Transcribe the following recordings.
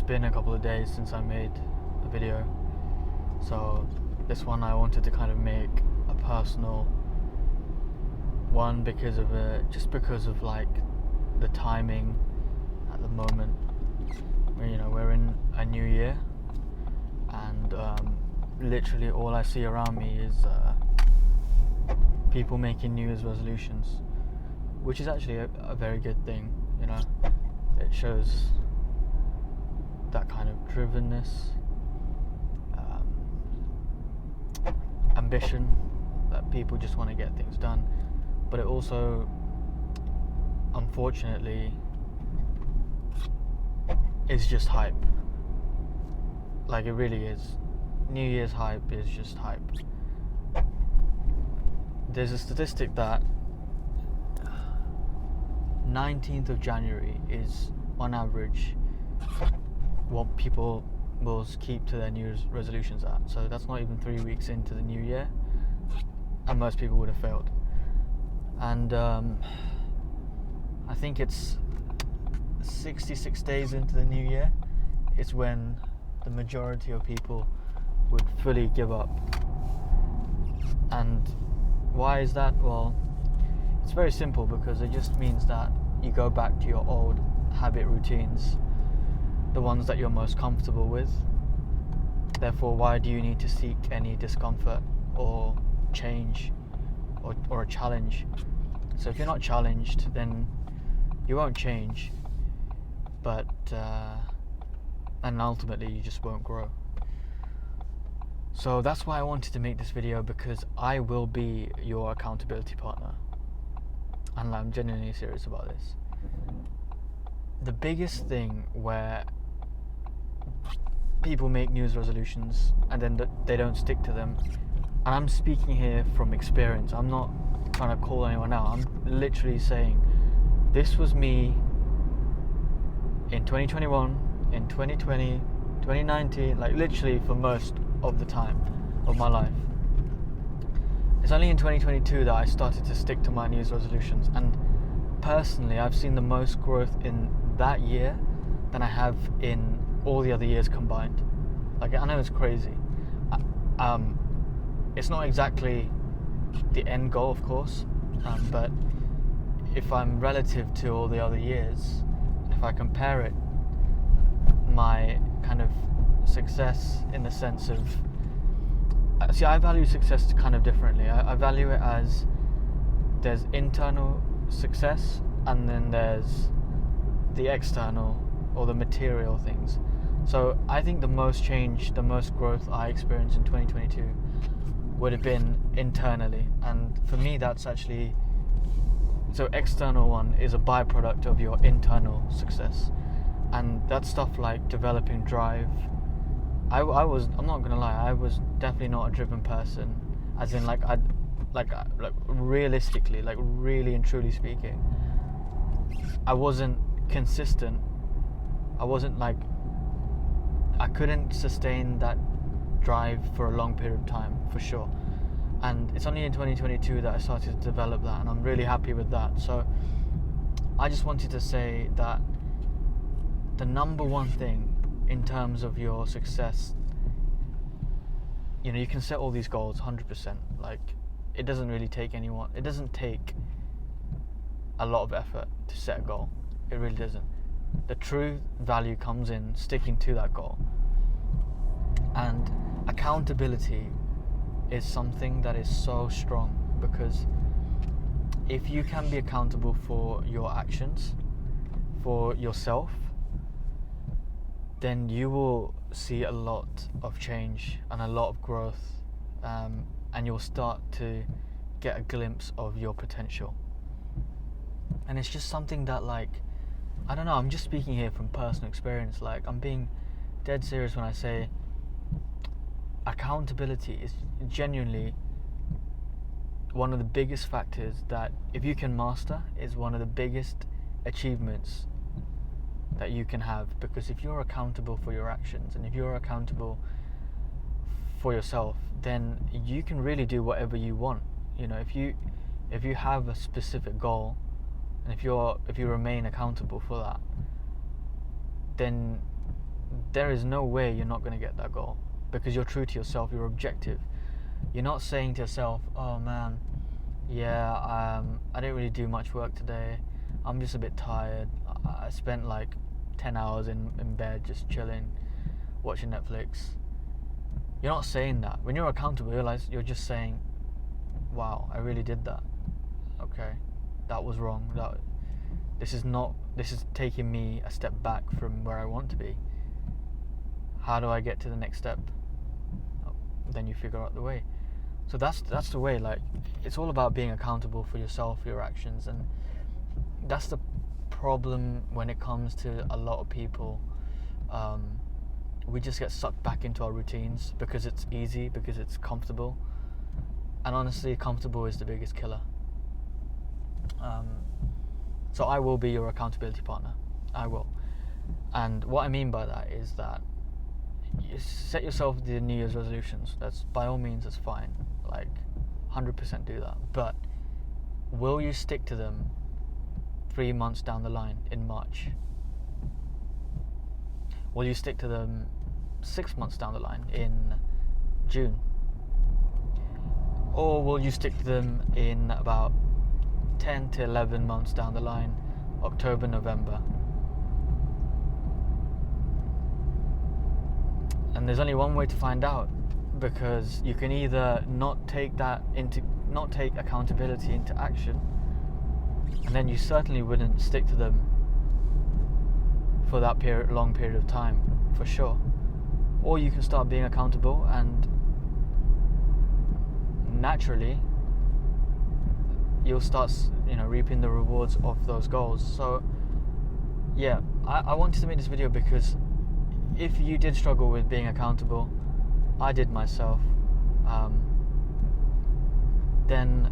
been a couple of days since I made a video, so this one I wanted to kind of make a personal one because of like the timing at the moment. We're in a new year, and literally all I see around me is people making New Year's resolutions, which is actually a very good thing. It shows that kind of drivenness, ambition, that people just want to get things done. But it also, unfortunately, is just hype. Like, it really is. New Year's hype is just hype. There's a statistic that 19th of January is, on average, what people will keep to their New Year's resolutions at. So that's not even 3 weeks into the new year, and most people would have failed. And I think it's 66 days into the new year is when the majority of people would fully give up. And why is that? Well, it's very simple, because it just means that you go back to your old habit routines, the ones that you're most comfortable with. Therefore, why do you need to seek any discomfort or change or a challenge? So if you're not challenged, then you won't change, but and ultimately you just won't grow. So that's why I wanted to make this video, because I will be your accountability partner, and I'm genuinely serious about this. The biggest thing where people make New Year's resolutions and then they don't stick to them, and I'm speaking here from experience, I'm not trying to call anyone out, I'm literally saying this was me in 2021, in 2020, 2019, like literally for most of the time of my life. It's only in 2022 that I started to stick to my New Year's resolutions, and personally I've seen the most growth in that year than I have in all the other years combined. Like, I know it's crazy. It's not exactly the end goal, of course, but if I'm relative to all the other years, if I compare it, my kind of success in the sense of, I value success kind of differently. I value it as there's internal success, and then there's the external or the material things. So I think the most change, the most growth I experienced in 2022 would have been internally, and for me that's actually, so external one is a byproduct of your internal success, and that's stuff like developing drive. I'm not gonna lie, I was definitely not a driven person, as in like realistically, like really and truly speaking, I wasn't consistent. I couldn't sustain that drive for a long period of time, for sure. And it's only in 2022 that I started to develop that, and I'm really happy with that. So I just wanted to say that the number one thing in terms of your success, you can set all these goals 100%. Like, it doesn't take a lot of effort to set a goal. It really doesn't. The true value comes in sticking to that goal. And accountability is something that is so strong, because if you can be accountable for your actions, for yourself, then you will see a lot of change and a lot of growth, and you'll start to get a glimpse of your potential. And it's just something that, like, I don't know, I'm just speaking here from personal experience. Like, I'm being dead serious when I say accountability is genuinely one of the biggest factors that, if you can master, is one of the biggest achievements that you can have. Because if you're accountable for your actions, and if you're accountable for yourself, then you can really do whatever you want. If you have a specific goal, and if you remain accountable for that, then there is no way you're not going to get that goal, because you're true to yourself, you're objective. You're not saying to yourself, oh man, yeah, I didn't really do much work today, I'm just a bit tired, I spent like 10 hours in bed just chilling, watching Netflix. You're not saying that. When you're accountable, you're just saying, wow, I really did that. Okay, that was wrong. This is taking me a step back from where I want to be. How do I get to the next step? Then you figure out the way. So that's the way. Like, it's all about being accountable for yourself, your actions, and that's the problem when it comes to a lot of people. We just get sucked back into our routines because it's easy, because it's comfortable, and honestly, comfortable is the biggest killer. So I will be your accountability partner. I will. And what I mean by that is that you set yourself the New Year's resolutions. That's, by all means, that's fine. Like, 100% do that. But will you stick to them 3 months down the line in March? Will you stick to them 6 months down the line in June? Or will you stick to them in about 10 to 11 months down the line, October, November? And there's only one way to find out, because you can either not take accountability into action, and then you certainly wouldn't stick to them for that long period of time, for sure. Or you can start being accountable, and naturally you'll start, reaping the rewards of those goals. So yeah, I wanted to make this video because if you did struggle with being accountable, I did myself, then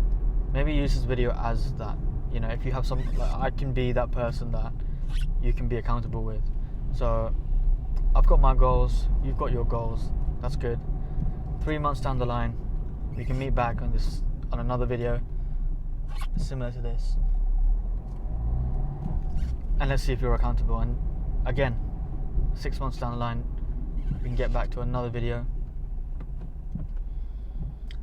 maybe use this video as that. If you have something, like, I can be that person that you can be accountable with. So I've got my goals, you've got your goals, that's good. 3 months down the line, we can meet back on another video similar to this, and let's see if you're accountable. And again, 6 months down the line, we can get back to another video,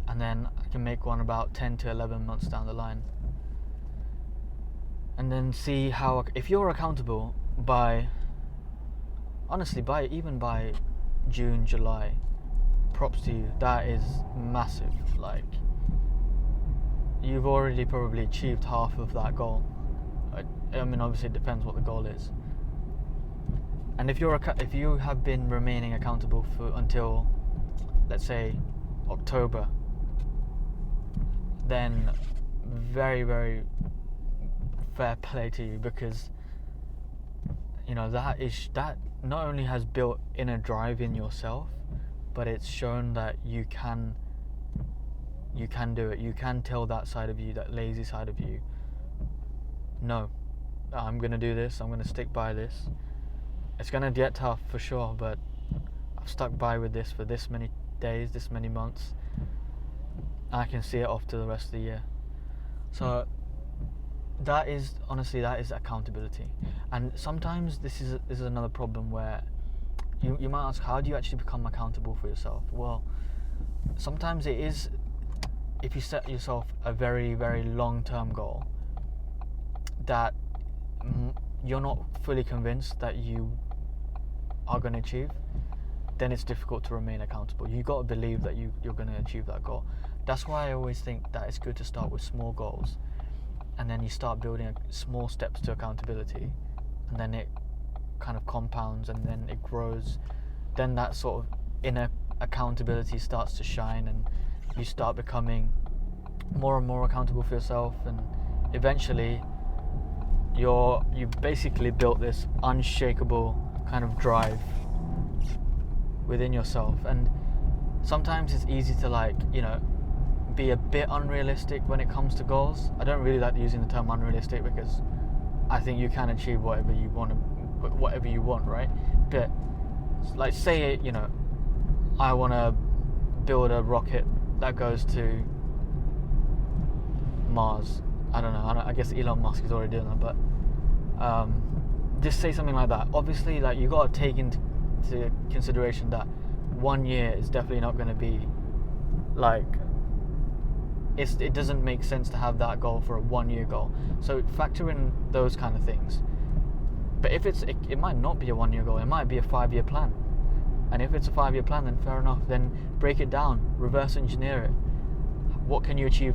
and then I can make one about 10 to 11 months down the line, and then see how, if you're accountable by June, July, props to you. That is massive. Like, you've already probably achieved half of that goal. I mean, obviously it depends what the goal is. And if you have been remaining accountable until, let's say, October, then very, very fair play to you, because that not only has built inner drive in yourself, but it's shown that you can do it. You can tell that side of you, that lazy side of you, no, I'm going to do this, I'm going to stick by this. It's going to get tough for sure, but I've stuck by with this for this many days, this many months, and I can see it off to the rest of the year. So that is accountability. And sometimes this is another problem where you might ask, how do you actually become accountable for yourself? Well, sometimes it is, if you set yourself a very, very long-term goal that you're not fully convinced that you are going to achieve, then it's difficult to remain accountable. You got to believe that you're going to achieve that goal. That's why I always think that it's good to start with small goals, and then you start building small steps to accountability, and then it kind of compounds, and then it grows. Then that sort of inner accountability starts to shine, and you start becoming more and more accountable for yourself, and eventually you've basically built this unshakable kind of drive within yourself. And sometimes it's easy to be a bit unrealistic when it comes to goals. I don't really like using the term unrealistic, because I think you can achieve whatever you want, right? But like, say I want to build a rocket that goes to Mars. I don't know, I guess Elon Musk is already doing that, but just say something like that. Obviously, like, you got to take into into consideration that 1 year is definitely not going to be like, it doesn't make sense to have that goal for a 1 year goal. So factor in those kind of things. But if it might not be a 1 year goal, it might be a 5 year plan. And if it's a 5 year plan, then fair enough, then break it down, reverse engineer it. What can you achieve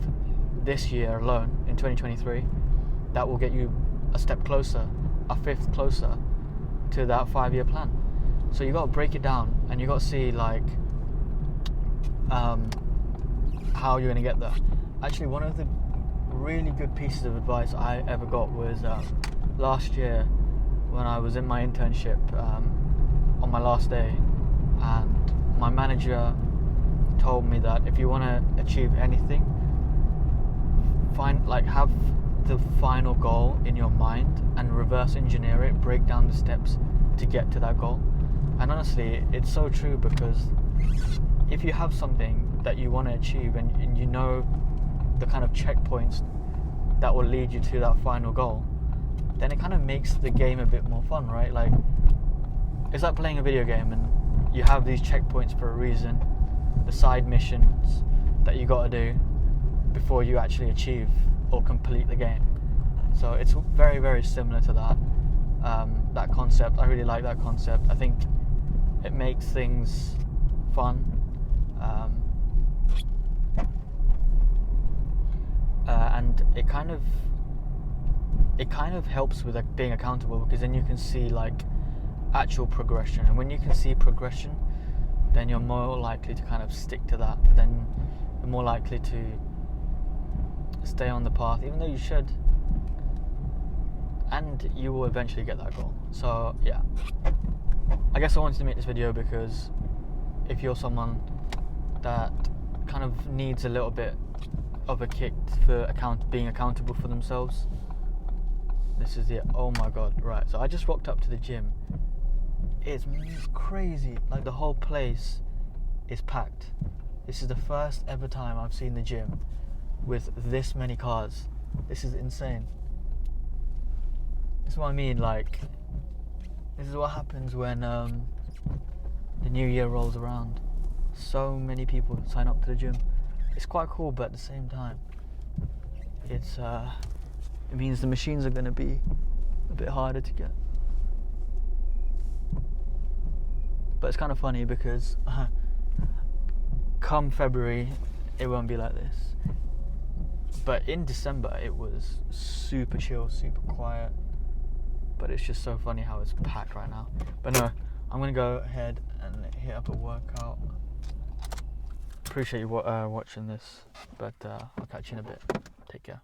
this year alone in 2023 that will get you a step closer, a fifth closer to that 5 year plan? So you got to break it down, and you got to see like how you're going to get there. Actually, one of the really good pieces of advice I ever got was last year when I was in my internship on my last day, and my manager told me that if you want to achieve anything, have the final goal in your mind and reverse engineer it, break down the steps to get to that goal. And honestly, it's so true, because if you have something that you want to achieve and you know the kind of checkpoints that will lead you to that final goal, then it kind of makes the game a bit more fun, right? Like, it's like playing a video game and you have these checkpoints for a reason, the side missions that you got to do before you actually achieve or complete the game. So it's very, very similar to that concept. I really like that concept. I think it makes things fun. And it kind of helps with like being accountable, because then you can see like actual progression, and when you can see progression, then you're more likely to kind of stick to that. Then you're more likely to stay on the path, even though you should, and you will eventually get that goal. So yeah, I guess I wanted to make this video because if you're someone that kind of needs a little bit of a kick for being accountable for themselves, this is it. Oh my god, right, so I just walked up to the gym. It's crazy, like the whole place is packed. This is the first ever time I've seen the gym with this many cars. This is insane. This is what I mean, like, this is what happens when the new year rolls around. So many people sign up to the gym. It's quite cool, but at the same time, it means the machines are going to be a bit harder to get. But it's kind of funny because come February, it won't be like this. But in December, it was super chill, super quiet. But it's just so funny how it's packed right now. But no, I'm going to go ahead and hit up a workout. Appreciate you watching this, but I'll catch you in a bit. Take care.